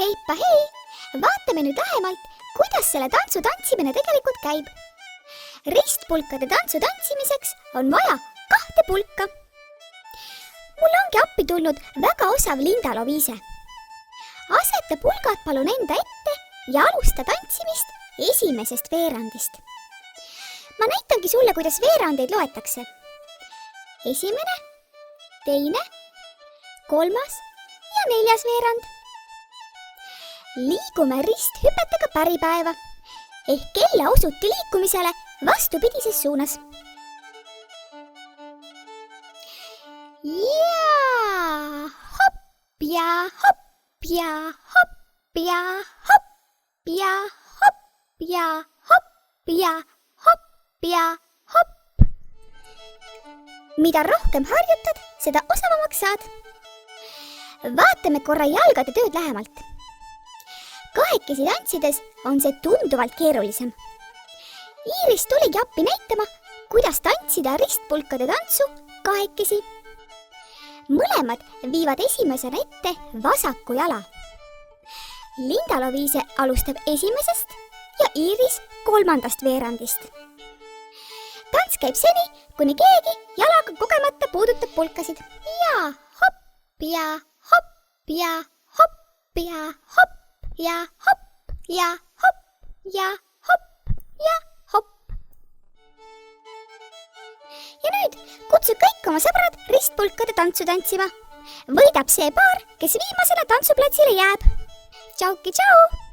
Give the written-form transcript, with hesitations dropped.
Heippa hei! Vaatame nüüd lähemalt, kuidas selle tantsu tantsimine tegelikult käib. Ristpulkade tantsu tantsimiseks on vaja 2 pulka. Mul ongi appi tulnud väga osav Linda Loviise. Aseta pulgad palun enda ette ja alusta tantsimist esimesest veerandist. Ma näitangi sulle, kuidas veerandeid loetakse. Esimene, teine, 3. ja 4. veerand. Liigume risthüpetega päripäeva ehk kella osuti liikumisele vastupidises suunas. Ja hopp ja hopp ja hopp ja hopp ja hopp ja hopp ja hopp ja hopp. Mida rohkem harjutad, seda osavamaks saad. Vaatame korra jalgade tööd lähemalt. Kahekesi tantsides on see tunduvalt keerulisem. Iiris tuligi appi näitama, kuidas tantsida ristpulkade tantsu kahekesi. Mõlemad viivad esimesena ette vasaku jala. Linda Loviise alustab esimesest ja Iiris 3. veerandist. Tants käib seni, kuni keegi jalaga kogemata puudutab pulkasid. Ja hopp ja hopp ja hopp ja hopp ja hopp ja hopp ja hopp ja hopp. Ja nüüd kutsu kõik oma sõbrad ristpulkade tantsu tantsima. Võidab see paar, kes viimasena tantsuplatsile jääb. Tšauki tšau!